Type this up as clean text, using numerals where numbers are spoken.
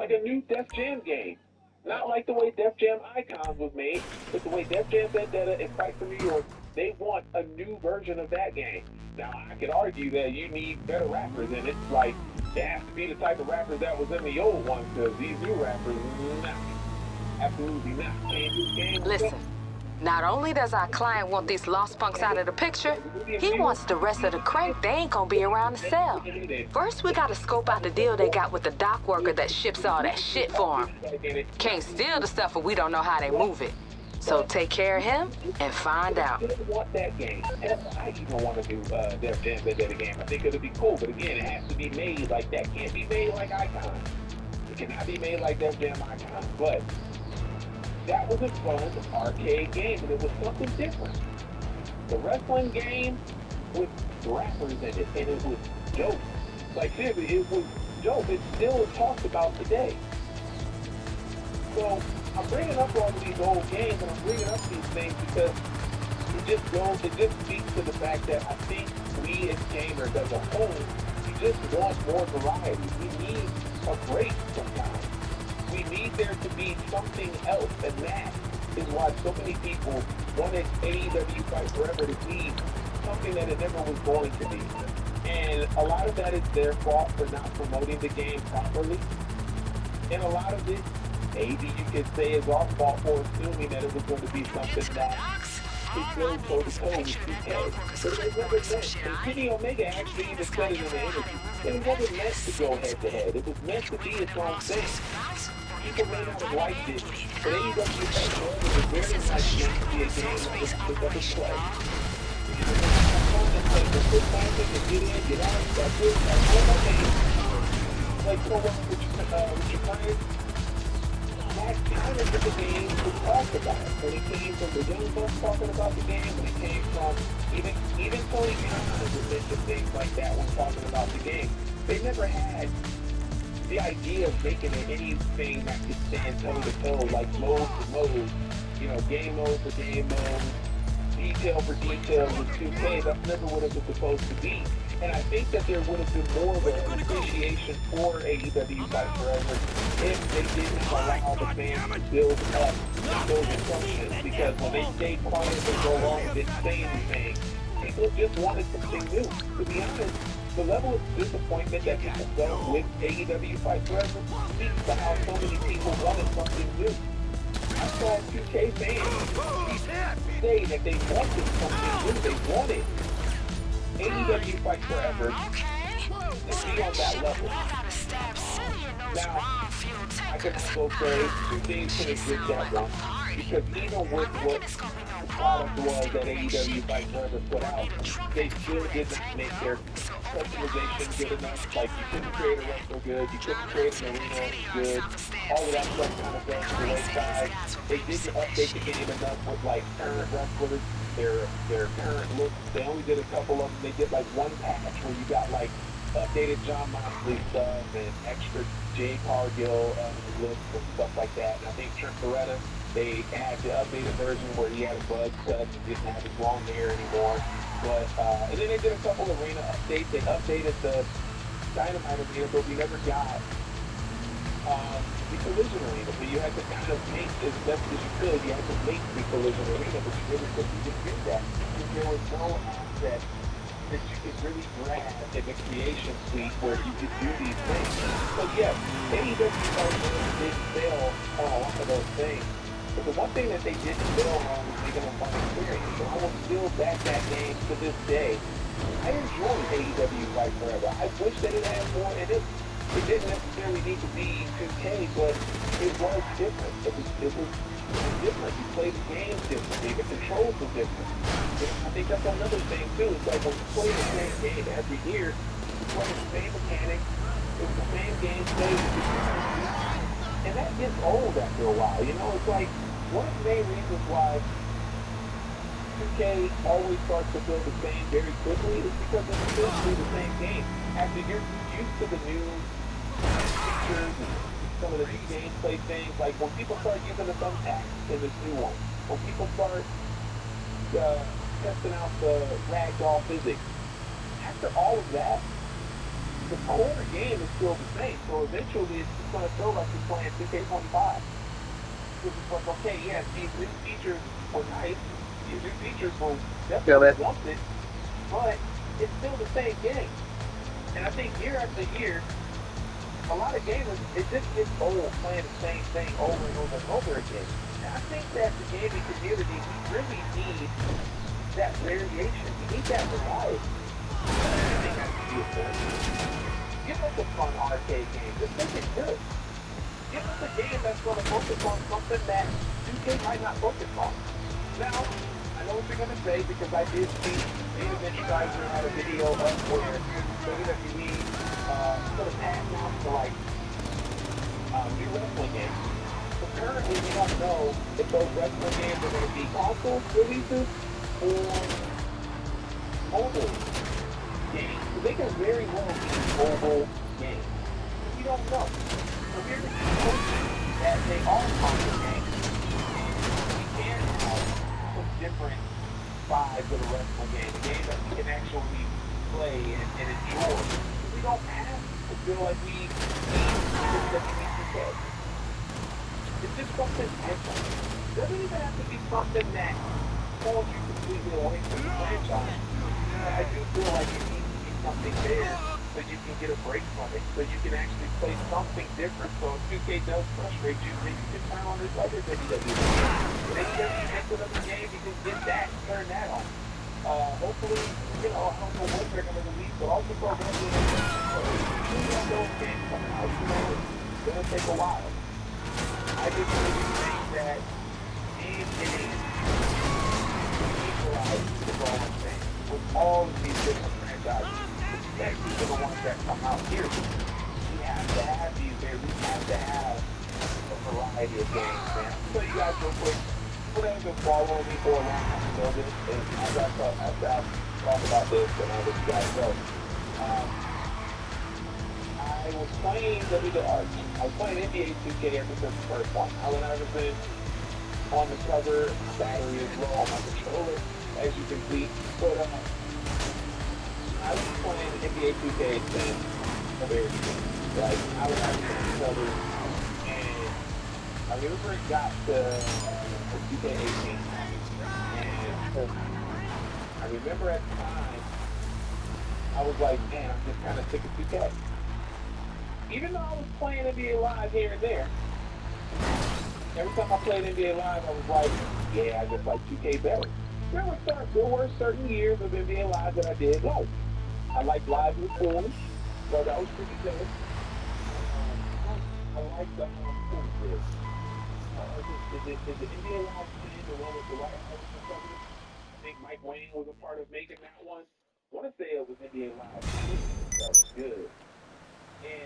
like a new Def Jam game. Not like the way Def Jam Icons was made, but the way Def Jam Vendetta and Fight for New York, they want a new version of that game. Now, I could argue that you need better rappers in it. Like, it has to be the type of rappers that was in the old ones, because these new rappers, nah, absolutely not. Can't do the game. Listen, not only does our client want these lost punks out of the picture, he wants the rest of the crank they ain't gonna be around to sell. First, we gotta scope out the deal they got with the dock worker that ships all that shit for them. Can't steal the stuff if we don't know how they move it. So take care of him and find out. I want that game. I even want to do Def Jam Vendetta game. I think it'll be cool, but again, it has to be made like that. Can't be made like Icon. It cannot be made like Def Jam Icon. But that was a fun arcade game, and it was something different. The wrestling game with rappers in it, and it was dope. Like seriously, it was dope. It still is talked about today. So I'm bringing up all of these old games, and I'm bringing up these things because it just speaks to the fact that I think we as gamers as a whole, we just want more variety. We need a break sometimes. We need there to be something else, and that is why so many people wanted AEW Fight Forever to be something that it never was going to be. And a lot of that is their fault for not promoting the game properly. And a lot of it, maybe you could say, is our fault for assuming that it was going to be something that could go toe-to-toe with 2K. But it never meant. And Kenny Omega actually even said it in the interview. It wasn't meant to go head-to-head. It was meant to be its own thing. People may not have liked it, but AEW Fight Forever was very much meant to be a game that was a play. Get in, get out, that's it, that's all my game. Like, so what with your clients, that kind of the game was talked about. When it came from the Young Bucks talking about the game, when it came from even Tony Khan would mention things like that when talking about the game. They never had the idea of making it anything that could stand toe-to-toe, like mode for mode, you know, game mode for game mode, detail for detail with 2K. That's never what it was supposed to be. And I think that there would have been more of an appreciation for AEW Fight Forever if they didn't allow the fans to build up those assumptions. Because when they stayed quiet and go along and didn't say anything, people just wanted something new. To be honest, the level of disappointment that people felt with AEW Fight Forever speaks to how so many people wanted something new. I saw 2K fans say that they wanted something new. They wanted AEW Fight Forever to be on that level. Now, I could also say 2K could have did that one, because even with what the product was that AEW Fight Forever put out, they still didn't make their customization good enough. Like, you couldn't create a wrestler good, you couldn't create an arena good, all of that stuff kind of fell to the wayside. They didn't update the game enough with, like, current wrestlers, their current looks. They only did a couple of them. They did, like, one patch where you got, like, updated Jon Moxley stuff and extra Jade Cargill looks and stuff like that. And I think Trent Beretta, they had the updated version where he had a buzz cut and didn't have his long hair anymore. But and then they did a couple arena updates. They updated the Dynamite arena, but we never got the Collision arena. So you had to kind of make as best as you could. You had to make the Collision arena, but you really couldn't do that because there was no asset that you could really grab in the creation suite where you could do these things. So yes, AEW did fail on a lot of those things. But the one thing that they didn't fail on was making a fun experience. So I will still back that game to this day. I enjoyed AEW Fight Forever. I wish that it had more in it. It didn't necessarily need to be 2K, but it was different. It was different. You play the games differently. The controls were different. I think that's another thing too. It's like when you play the same game every year, you play the same mechanics, it's the same gameplay, and that gets old after a while. You know, it's like one of the main reasons why 2K always starts to build the same very quickly is because it's essentially the same game. After you're used to the new features and some of the new gameplay things, like when people start using the thumbtacks in this new one, when people start testing out the ragdoll physics, after all of that, the core game is still the same. So eventually it's just going to feel like you're playing 2K25. Which is like, okay, yeah, these new features were nice. These new features were definitely wanted, but it's still the same game. And I think year after year, a lot of gamers, it just gets old playing the same thing over and over and over again. And I think that the gaming community, we really need that variation. We need that variety. I think that's beautiful. Give us a fun arcade game. Just make it good. Give us a game that's going to focus on something that 2K might not focus on. Now, I know what you're going to say because I did see Main Event Striker had a video up where WWE sort of passed out to like new wrestling games. But currently, we don't know if those wrestling games are going to be console releases or mobile games. So they can very well be mobile games. We don't know. So we're just hoping that they are console games. And we can have some different vibes of a wrestling game. A game that we can actually play and enjoy. We don't have to feel like we need to be 2K. It's just something different. It doesn't even have to be something that pulls you completely away from the franchise. I do feel like it needs to be something there so you can get a break from it, so you can actually play something different. So if 2K does frustrate you, then you can turn on this other WWE. Maybe there's another game, you can get that, turn that on. Hopefully, you know, I don't know what they're going to release, but also programs will have those games coming out. You know, it's going to take a while. I just really think that game is equalized the wrong thing with all of these different franchises, especially for the ones that come out here. We have to have these there. We have to have a variety of games, man. I'll tell you guys real quick. People that have been following me for a long time know this, and as I talk about this, and I'll let you guys know. I was playing I was playing NBA 2K ever since the first one. Allen Iverson on the cover, battery is low on my controller, as you can see. But I was playing NBA 2K since the very beginning. Like, Allen Iverson on the cover, and I remember it got to 2K18, and I remember at the time, I was like, man, I'm just kind of sick of 2K. Even though I was playing NBA Live here and there, every time I played NBA Live, I was like, yeah, I just like 2K better. There were certain years of NBA Live that I did like. I liked Live with Fools, so that was pretty good. I liked the what is this? Is it NBA Live 10, the one with the White House or something? I think Mike Wayne was a part of making that one. I want to say it was NBA Live 10. That was good. And